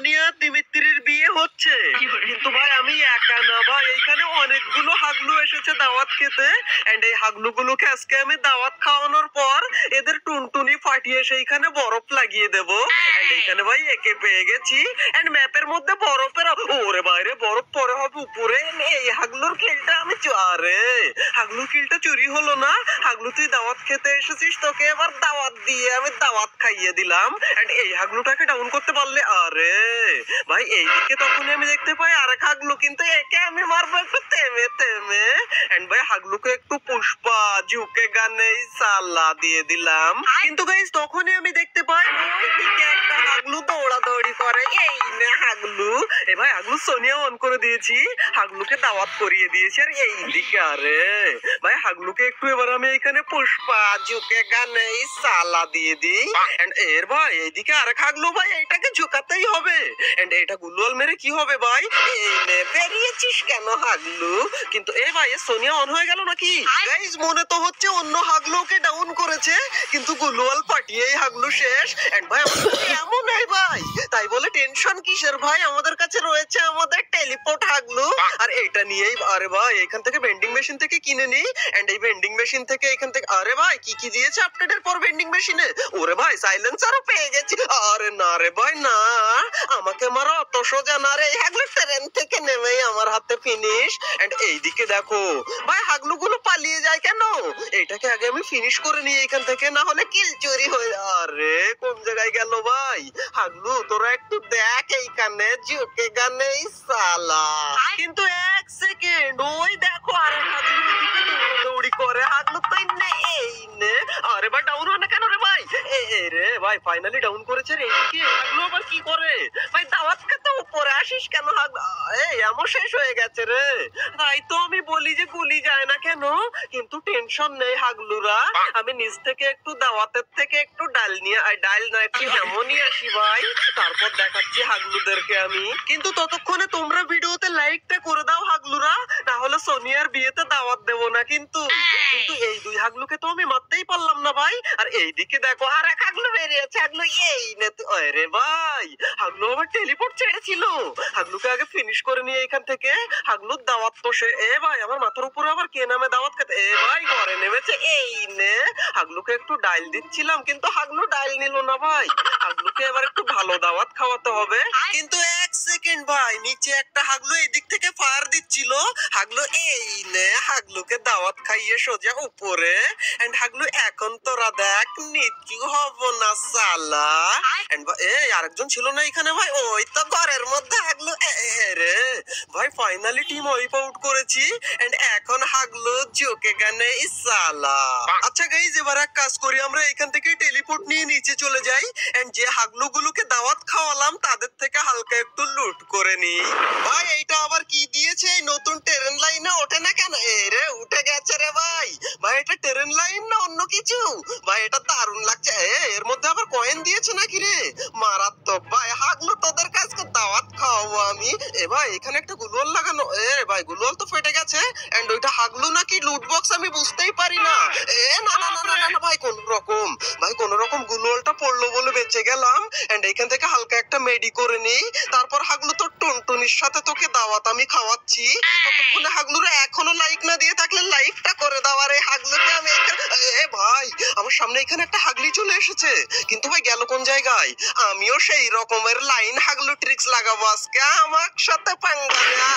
সোনিয়া দিমিত্রির বিয়ে হচ্ছে, কিন্তু ভাই আমি একা না ভাই, এইখানে অনেকগুলো হাগলু এসেছে দাওয়াত খেতে। এন্ড এই হাগলু গুলোকে আজকে আমি দাওয়াত খাওয়ানোর পর এদের টুনটুনি ফাটিয়ে সেইখানে বরফ লাগিয়ে দেবো। এন্ড এইখানে ভাই একে পেয়ে গেছি। এন্ড ম্যাপের মধ্যে বরফের, ওরে বাইরে বরফ পরে হবে উপরে। এই হাগলুর কিলটা আমি আরে হাগলু কিলটা চুরি হলো না। হাগলু তুই দাওয়াত খেতে এসেছিস, তোকে এবার দাওয়াত দিয়ে আমি দাওয়াত খাইয়ে দিলাম। এন্ড এই হাগলুটাকে ডাউন করতে পারলে, আরে ভাই এইদিকে তখনই আমি দেখতে পাই আরেক হাগলু, কিন্তু একে আমি মারবো একটু থেমে থেমে। এন্ড ভাই হাগলুকে একটু পুষ্পা ঝুঁকে গানে সালা দিয়ে দিলাম। কিন্তু গাইস তখনই আমি দেখতে পাই ওইদিকে একটা হাগলু দৌড়াদৌড়ি করে। এই নে হাগলু, এ ভাই হাগলু সোনিয়া অন করে দিয়েছি, হাগলুকে দাওয়াত করিয়ে দিয়েছি। আর এইদিকে আরে ভাই হাগলুকে একটু এবার আমি এখানে পুষ্পা ঝুঁকে গানে সালা দিয়ে দিই। এন্ড এর ভাই এইদিকে আরেক হাগলু, ভাই এইটাকে ঝুঁকাতেই হবে। এন্ড এটা গুলওয়াল মেরে কি হবে ভাই? এই নে বেরিয়েছিস কেন হাগলু? কিন্তু এই ভাই সোনিয়া অন হয়ে গেল নাকি? গাইস মনে তো হচ্ছে অন্য হাগলুকে ডাউন করেছে, কিন্তু গুলওয়াল পাঠিয়েই হাগলু শেষ। এন্ড ভাই এমন এই ভাই, তাই বলে টেনশন কিসের ভাই, আমাদের কাছে রয়েছে আমাদের টেলিপোর্ট হাগলু। আর এইটা নিয়েই আরে ভাই এখান থেকে ভেন্ডিং মেশিন থেকে কিনে নি। এন্ড এই ভেন্ডিং মেশিন থেকে এখান থেকে আরে ভাই কি কি দিয়েছে আপডেটের পর ভেন্ডিং মেশিনে? ওরে ভাই সাইলেন্সারও পেয়ে গেছি। আরে না রে ভাই না, আমাকে মারা অত সোজা না রে, এই হাগলু ট্রেন থেকে নেমেই আমার হাতে ফিনিশ। এন্ড এইদিকে দেখো ভাই হাগলু গুলো পালিয়ে যায় কেন? এটাকে আগে আমি ফিনিশ করে নিই এখান থেকে, না হলে কিল চুরি হয়ে। আরে কোন জায়গায় গেল ভাই হাগলু? তোরা একটু দেখ এইখানে ঝুঁকে গানে সালা। কিন্তু এক সেকেন্ড, ওই দেখো আরে হাগলু এদিকে দৌড়াদৌড়ি করে। হাগলু তো এই নে, আরে ভাই ডাউন হয় না কেন রে ভাই? রে ভাই ফাইনালি ডাউন করেছে রে। এইদিকে হাগলু আবার কি করে ভাই? দাওয়াত খেতে উপরে আসিস কেন হাগলু? এই এমন শেষ হয়ে গেছে রে। তাই তো আমি বলি যে গুলি যায় না কেন, কিন্তু টেনশন নেই হাগলুরা, আমি নিচ থেকে একটু দাওয়াতের থেকে একটু ডাল নিয়ে ডাল না একটু যেমনই আসি ভাই, তারপর দেখাচ্ছি হাগলুদেরকে আমি। কিন্তু ততক্ষণে তোমরা ভিডিওতে লাইকটা করে দাও হাগলুরা, না হলে সোনিয়ার বিয়েতে দাওয়াত দেবো না কিন্তু। কিন্তু এই দুই হাগলুকে তো আমি মারতেই পারলাম না ভাই। আর এইদিকে দেখো আর এক হাগলু বেরিয়েছে। হাগলু এই নে, আরে ভাই হাগলু আমার টেলিপোর্ট ছেড়েছিল। হাগলুকে আগে ফিনিশ করে নিয়ে এখান থেকে। হাগলুর দাওয়াত তো সে, এ ভাই আমার মাথার উপরে আবার কে নামে দাওয়াত খেতে? এ ভাই ঘরে নেমেছে। এই নে হাগলুকে একটু ডাইল দিচ্ছিলাম, কিন্তু হাগলু ডাইল নিল না ভাই। হাগলুকে এবার একটু ভালো দাওয়াত খাওয়াতে হবে। কিন্তু এক সেকেন্ড ভাই, নিচে একটা হাগলু এদিক থেকে ফায়ার দিচ্ছিল। হাগলু এই নে হাগলুকে দাওয়াত খাইয়ে সোজা উপরে। এন্ড হাগলু এখন তোরা দেখ নিচু হব না সালা। এন্ড এই আরেকজন ছিল না এখানে ভাই, ওই তো ঘরের মধ্যে হাগলু। রে ভাই ফাইনালি টিম ওয়াইপ আউট করেছি। এন্ড এখন হাগলু ঝুঁকে গানে সালা। আচ্ছা গাইজ এবার এক কাজ করি, আমরা এখান থেকে টেলিপোর্ট নিয়ে নিচে চলে যাই। এন্ড যে হাগলু গুলোকে দাওয়াত খাওয়ালাম তাদের থেকে হালকা একটু লুট করে নি। ভাই এইটা আবার কি দিয়েছে? এই নতুন ট্রেন লাইনে ওঠে না কেন? রে উঠে গেছে রে ভাই। ভাই এটা ট্রেন লাইন না অন্য কিছু? ভাই এটা দারুণ লাগছে। এর মধ্যে আবার কয়েন দিয়েছে নাকি রে? মারাত্মক ভাই। হাগলু তোদের কাছে দাওয়াত খাওয়াবো আমি। এ ভাই এখানে একটা গুলওয়াল লাগানো। ভাই গুলওয়াল তো ফেটে গেছে। এন্ড ওইটা হাগলু নাকি লুট বক্স আমি বুঝতেই পারি না। না না না না না ভাই কোন রকম গুলওয়ালটা পড়লো বলে বেঁচে গেলাম। এন্ড এখান থেকে হালকা একটা মেডি করে নিই। তারপর হাগলু তোর টুনটুনির সাথে তোকে দাওয়াত আমি খাওয়াচ্ছি। ততক্ষণে হাগলুরা এখনো লাইক না দিয়ে থাকলে লাইকটা করে দাও। আর এই হাগলুকে আমি ভাই আমার সামনে এখানে একটা হাগলি চলে এসেছে, কিন্তু ভাই গেল কোন জায়গায়? আমিও সেই রকমের লাইন হাগলু ট্রিক্স লাগাবো আজকে। আমার সাথে পাঙ্গা নেয়া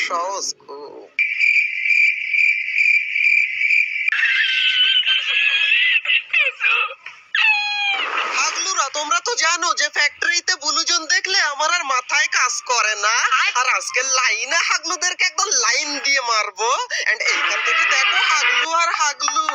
সহজ খুব। হাগলুরা তোমরা তো জানো যে ফ্যাক্টরিতে ব্লুজন দেখলে আমার আর মাথায় কাজ করে না। আর আজকে লাইনে হাগলুদেরকে একদম লাইন দিয়ে মারবো। এন্ড এইখান থেকে দেখো হাগলু আর হাগলু,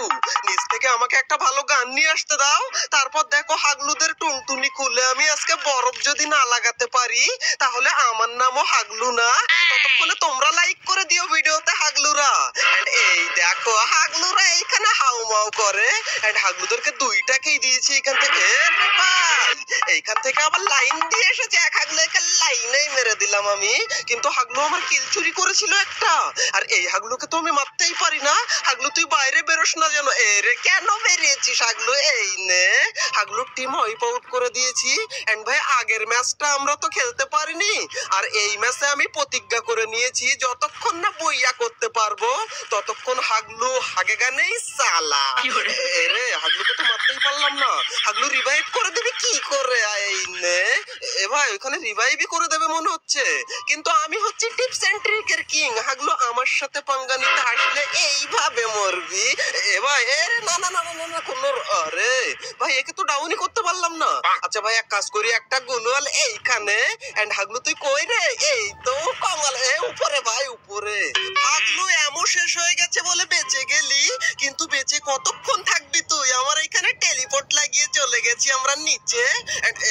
নিচ থেকে আমাকে একটা ভালো গান নিয়ে আসতে দাও। তারপর দেখো হাগলুদের টুনটুনি খুলে আমি আজকে বরফ যদি না লাগাতে পারি তাহলে আমার নামও হাগলু না। ততক্ষণে তোমরা লাইক করে দিও ভিডিওতে হাগলুরা। এন্ড এই দেখো হাগলুরা এইখানে হাউমাউ করে। এন্ড হাগলুদেরকে দুইটাকেই দিয়েছি এখান থেকে। ভাই এইখান থেকে আবার লাইন দিয়ে এসেছে। এক হাগলু লাইনেই মেরে দিলাম মেরেছিলাম আমি, কিন্তু হাগলু আমার কিল চুরি করেছিল একটা। আর এই হাগলুকে তো আমি মারতেই পারি না। হাগলু তুই বাইরে বেরোস না যেন। এরে কেন বেরিয়েছিস হাগলু? এই নে, হাগলুর টিম ওয়াইপ আউট করে দিয়েছি। এন্ড ভাই আগের ম্যাচটা আমরা তো খেলতে পারিনি, আর এই ম্যাচে আমি প্রতিজ্ঞা করে নিয়েছি যতক্ষণ না বইয়া করতে পারবো ততক্ষণ হাগলু হাগেগা নেই সালা। এরে হাগলুকে তো মারতেই পারলাম না। হাগলু রিভাইভ করে দেবে কি করে? এই নে, এ ভাই ওখানে রিভাইভই করে দেবে মনে হচ্ছে, কিন্তু আমি হচ্ছি টিপস এন্ড ট্রিকের কিং। হাগলু আমার সাথে পাঙ্গা নিতে আসলে এইভাবে মরবি। এ ভাই এরে না না না না না কোন, আরে ভাই একে তো ডাউনই করতে পারলাম না। আচ্ছা ভাই এক কাজ করি, একটা গুলওয়াল এইখানে। এন্ড হাগলু তুই কই রে? এই তো কমাল, এ উপরে ভাই উপরে। হাগলু এমন শেষ হয়ে গেছে বলে বেঁচে গেলি, কিন্তু বেঁচে কতক্ষণ থাকবি তুই? আমার এখানে টেলিপোর্ট লাগিয়ে চলে গেছি আমরা নিচে।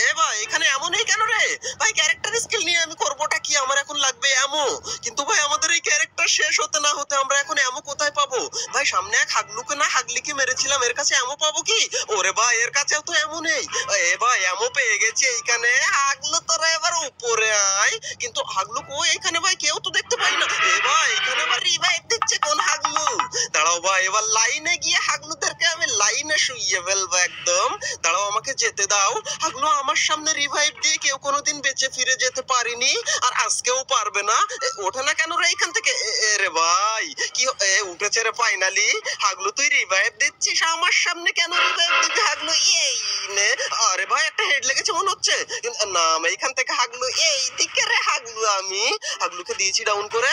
এ ভাই এখানে এমনই কেন রে? ভাই ক্যারেক্টার স্কিল নিয়ে আমি করবোটা কি? আমার এখন লাগবে এমো, কিন্তু ভাই আমাদের এই ক্যারেক্টার শেষ হতে না হতে আমরা এখন এমো কোথায় পাবো? ভাই সামনে এক হাগলুকে না হাগলিকে মেরেছিলাম, এর কাছে এমো পাবো কি? ওরে ভাই এর কাছেও তো এমো নেই। এ ভাই এমো পেয়ে গেছি এইখানে। হাগলু তোরা এবার উপরে আয়, কিন্তু হাগলু কই এখানে? ভাই কেউ তো দেখতে পাই না। এ ভাই এখানে আবার রিভাইভ দিচ্ছে কোন হাগলু? দাঁড়াও ভাই এবার লাইনে গিয়ে হাগলুদেরকে আমি লাইনে শুইয়ে ফেলবো একদম। দাঁড়াও আমাকে যেতে দাও। হাগলু আমার সামনে রিভাইভ দিয়ে কেউ কোনোদিন বেঁচে ফিরে যেতে পারিনি, আর আজকেও পারবে না। ওঠে না কেন রে এখান থেকে? রে ভাই কি উঠেছে রে ফাইনালি। হাগলু তুই রিভাইভ দিচ্ছিস আমার সামনে, কেন রিভাইভ দিবি হাগলু? এই নে, আরে ভাই একটা হেড লেগেছে মনে হচ্ছে। না আমি এইখান থেকে হাগলু এই দিকে রে হাগলু, আমি হাগলুকে দিয়েছি ডাউন করে।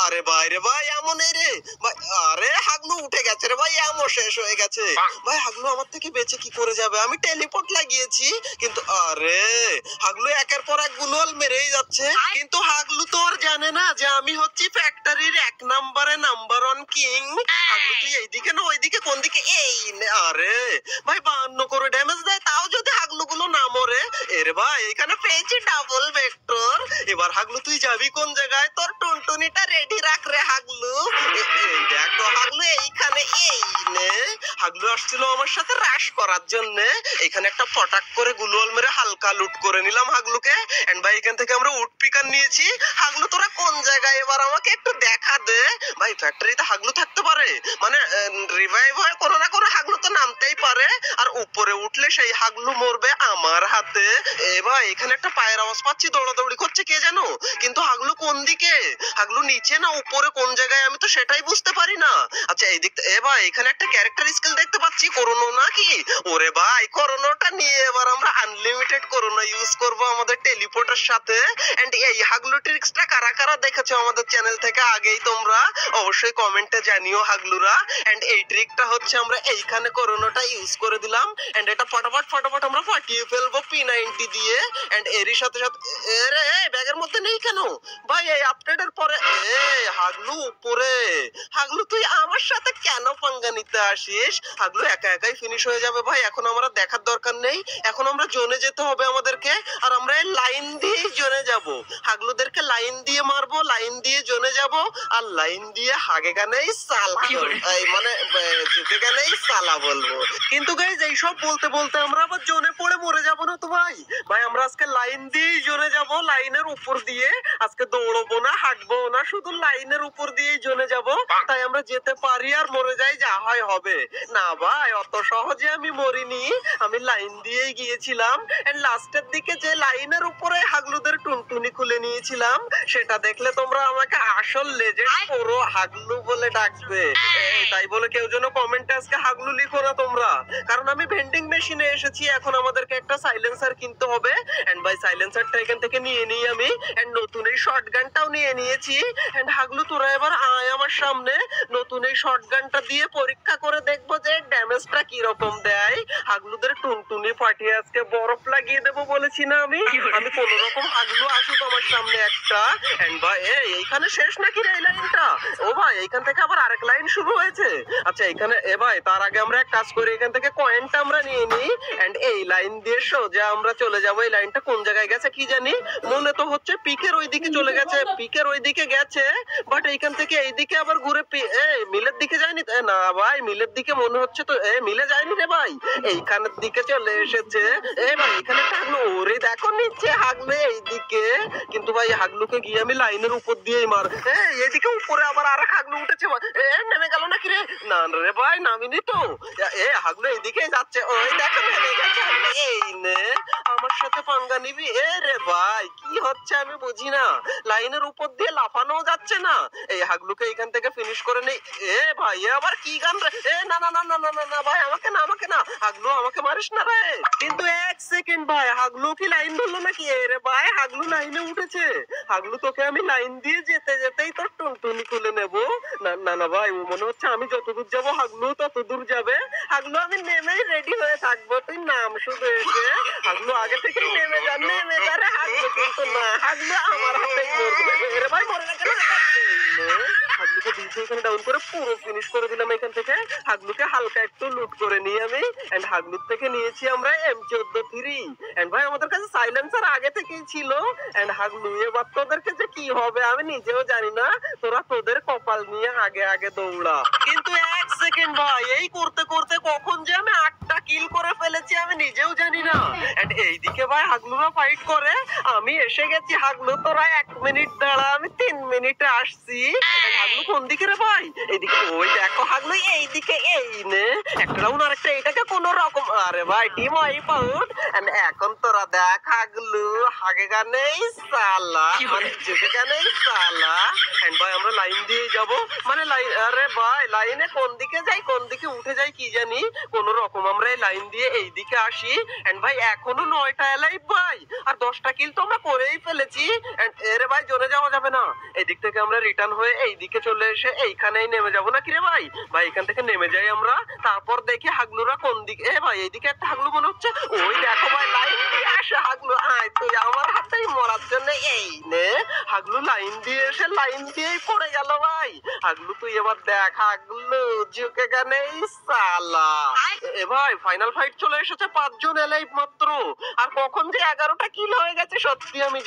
আরে ভাই রে ভাই এমন এই রে ভাই, আরে হাগলু উঠে গেছে রে ভাই, এমন শেষ হয়ে গেছে। ভাই হাগলু আমার থেকে বেঁচে কি করে যাবে? আমি টেলিপোর্ট লাগিয়েছি, কিন্তু আরে হাগলু একের পর এক গুলোল মেরেই যাচ্ছে। কিন্তু হাগলু তো আর জানে না যে আমি হচ্ছি ফ্যাক্টরির 1 নম্বরে নাম্বার 1 কিং। হাগলু তুই এইদিকে না ওইদিকে, কোন দিকে? এই নে, আরে ভাই 52 করে ড্যামেজ দেয়, তাও যদি হাগলু গুলো না মরে। এরে ভাই এখানে পেয়েছি ডাবল ভেক্টর। এবার হাগলু তুই যাবি কোন জায়গায়? তোর টুনটুনিটা রেডি রাখ রে হাগলু। এই দেখো হাগলু এইখানে। এই নে, হাগলু আসছিল আমার সাথে রাশ করার জন্য। এখানে একটা পটাক করে গুলোল মেরে হালকা লুট করে নিলাম হাগলুকে। এন্ড ভাই এখান থেকে আমরা উড পিকার নিয়েছি। হাগলু তোরা কোন জায়গায় এবার আমাকে একটু দেখা দে। ভাই ফ্যাক্টরিতে হাগলু থাকতে পারে, মানে রিভাইভ হয় কোনো না কোনো হাগলু তো নামতেই পারে, আর উপরে উঠলে সেই হাগলু মরবে আমার হাতে। এ ভাই এখানে একটা পায়ের আওয়াজ পাচ্ছি, দৌড়াদৌড়ি করছে কে জানো, কিন্তু হাগলু কোন দিকে? হাগলু নিচে না উপরে কোন জায়গায় আমি তো সেটাই বুঝতে পারি না। আচ্ছা এই দিক, এ ভাই এখানে একটা ক্যারেক্টার স্কিল দেখতে পাচ্ছি, করোনা নাকি? ওরে ভাই করোনাটা নিয়ে এবার আমরা আনলিমিটেড করোনা ইউজ করব আমাদের টেলিপোর্টের সাথে। এন্ড এই হাগলু ট্রিক্সটা কারা কারা দেখেছো আমাদের চ্যানেল থেকে আগেই তোমরা অবশ্যই কমেন্টে জানিও হাগলুরা। এন্ড এই ট্রিকটা হচ্ছে আমরা এইখানে করোনাটা ইউজ করে দিলাম, এন্ড এটা ফটাফট ফটাফট আমরা ফাটিয়ে ফেলবো P90 দিয়ে। এন্ড এরই সাথে সাথে এরে ব্যাগের মধ্যে নেই কেন ভাই? এই আপডেটের পরে হাগলু উপরে। হাগলু তুই আমার সাথে কেন পাঙ্গা নিতে আসিস? হাগলু একা একাই ফিনিশ হয়ে যাবে ভাই, এখন আমরা দেখার দরকার নেই। এখন আমরা জোনে যেতে হবে আমাদেরকে, আর আমরা এই লাইন দিয়ে জোনে যাব। হাগলুদেরকে লাইন দিয়ে মারবো, লাইন দিয়ে জোনে যাব, আর লাইন দিয়ে হাগে গানেই সালা, এই মানে জিতে গানেই সালা বলবো। কিন্তু গাইজ এইসব বলতে বলতে আমরা আবার জোনে পড়ে মরে যাবো না তো ভাই? ভাই আমরা আজকে লাইন দিয়েই জোনে যাব, লাইনের উপর দিয়ে। আজকে দৌড়বো না, হাঁটবো না, শুধু লাইনের উপর দিয়েই জোনে যাব। তাই আমরা যেতে পারি আর মরে যাই, যা হয় হবে। না ভাই অত সহজে আমি মরিনি, আমি লাইন দিয়েই গিয়েছিলাম। এন্ড লাস্টের দিকে যে লাইনের উপরে হাগলুদের টুনটুনি খুলে নিয়েছিলাম, সেটা দেখলে তোমরা আমাকে আসল লেজেন্ড পুরো হাগলু বলে ডাকবে। তাই বলে কেউ যেন কমেন্টে আজকে হাগলু লিখো না তোমরা, কারণ আমি ভেন্ডিং মেশিনে এসেছি। এখন আমাদেরকে একটা সাইলেন্সার কিনতে হবে। এন্ড ভাই সাইলেন্সারটা এখান থেকে নিয়ে নিই আমি। এন্ড নতুন এই শটগানটাও নিয়ে নিয়েছি। এন্ড হাগলু তোরা এবার আয় আমার সামনে। নতুন এই শটগানটা দিয়ে পরীক্ষা করে দেখবো যে ড্যামেজটা কি রকম দেয়। হাগলুদের টুনটুনি ফাটিয়ে আজকে বরফ লাগিয়ে দেবো বলেছি না আমি? আমি কোন রকম হাগলু আসুক আমার সামনে একটা। এন্ড ভাই এইখানে শেষ নাকি রে এই লাইনটা? ও ভাই এইখান থেকে আবার আরেক লাইন লাইন শুরু হয়েছে। আচ্ছা এখানে ভাই তার আগে আমরা এক কাজ করি, এখান থেকে কয়েনটা আমরা নিয়ে নিই এন্ড এই লাইন দিয়ে সোজা আমরা চলে যাবো। এই লাইনটা কোন জায়গায় গেছে কি জানি, মনে তো হচ্ছে পিকের ওইদিকে চলে গেছে, পিকের ওইদিকে গেছে, বাট এইখান থেকে এইদিকে আবার ঘুরে মিলের দিকে যায়নি না ভাই, মিলের দিকে মনে হচ্ছে তো মিলে যায়নি রে ভাই, এইখানের দিকে চলে এসেছে। ভাই এখানে হাগলু, ওরে দেখো নিচে হাগলু এইদিকে, কিন্তু ভাই হাগলুকে গিয়ে আমি লাইনের উপর দিয়েই মার, এদিকে উপরে আবার আর হাগলু উঠেছে, নেমে গেল নাকি রে? না রে ভাই নামিনি তো, হাগলু এইদিকে যাচ্ছে, ওই দেখো নেমে গেছে। এই নে আমার সাথে পাঙ্গা নিবি? রে ভাই কি হচ্ছে আমি বুঝি না, লাইনের উপর দিয়ে লাফানো যাচ্ছে না। এই হাগলুকে এখান থেকে ফিনিশ করে নেই। ভাই আবার কি গান রে? না না না না না না না ভাই, আমাকে না আমাকে না, হাগলু আমাকে মারিস না রে। কিন্তু এক সেকেন্ড ভাই, হাগলু কি লাইন ধরলো নাকি? রে ভাই হাগলু লাইনে উঠেছে। হাগলু তোকে আমি লাইন দিয়ে যেতে যেতেই তোর টুনটুনি তুলে নেব। না না না ভাই, ও মনে হচ্ছে আমি যতদূর যাবো হাগলু তত দূর যাবে। হাগলু আমি নেমেই রেডি হয়ে থাকবো, তুই নাম শুধু এসে। হাগলু আগে থেকেই নেমে যা রে হাগলু, কিন্তু না হাগলু আমার হাতেই মরবে। রে ভাই মরে না কেন? হাগলুকে দিয়েছে এখানে ডাউন করে পুরো ফিনিশ করে দিলাম। এখান থেকে হাগলুকে হালকা একটু লুট করে নিই আমি, এন্ড হাগলুর থেকে নিয়েছি আমরা M14-3 এন্ড ভাই আমাদের কাছে সাইলেন্সার আগে থেকেই ছিল। এন্ড হাগলু এবার তোদেরকে যে কি হবে আমি নিজেও জানি না, তোরা তোদের কপাল নিয়ে আগে আগে দৌড়া। কিন্তু এক সেকেন্ড ভাই, এই করতে করতে কখন যে আমি 8টা কিল করে ফেলেছি আমি নিজেও জানি না। এন্ড এইদিকে ভাই হাগলুরা ফাইট করে, আমি এসে গেছি। হাগলু তোরা 1 মিনিট দাঁড়া, আমি 3 মিনিটে আসছি। হাগলু কোন দিকে রে ভাই? এইদিকে, ওই দেখো হাগলু এইদিকে। এই নে একটা রাউন্ড, আরেকটা, এটাকে কোন রকম, আরে ভাই টিম ওয়াইপ আউট। এন্ড এখন তোরা দেখ হাগলু হাগে গানেই সালা, মানে যেতে গানেই সালা। এন্ড ভাই আমরা লাইন দিয়ে যাব, মানে লাইন, আরে ভাই লাইনে কোন দিকে যাই কোন দিকে উঠে যাই কি জানি, কোন রকম আমরা এই লাইন দিয়ে এইদিকে আসি। এন্ড ভাই এখনো 9টা এলাইভ ভাই, আর 10টা কিল তো আমরা করেই ফেলেছি। এন্ড এরে ভাই জোরে যাওয়া যাবে না, এদিক থেকে আমরা রিটার্ন হয়ে এইদিকে চলে এসে এইখানেই নেমে যাবো নাকি রে ভাই? ভাই এখান থেকে নেমে যাই আমরা, তারপর দেখি হাগলুরা কোন দিকে। ভাই এইদিকে একটা হাগলু মনে হচ্ছে, ওই দেখো ভাই লাইন দিয়ে আসে হাগলু। আয় তুই আমার হাতেই মরার জন্য। এই নে হাগলু লাইন দিয়ে এসে লাইন দিয়েই পড়ে গেল ভাই। হাগলু তুই এবার দেখ, হাগলু ঝুঁকে গানেই সালা। ভাই ফাইনাল ফাইট চলে এসেছে, 5 জন এলাইভ মাত্র, আর কখন যে 11টা কিল হয়ে গেছে সত্যি আমি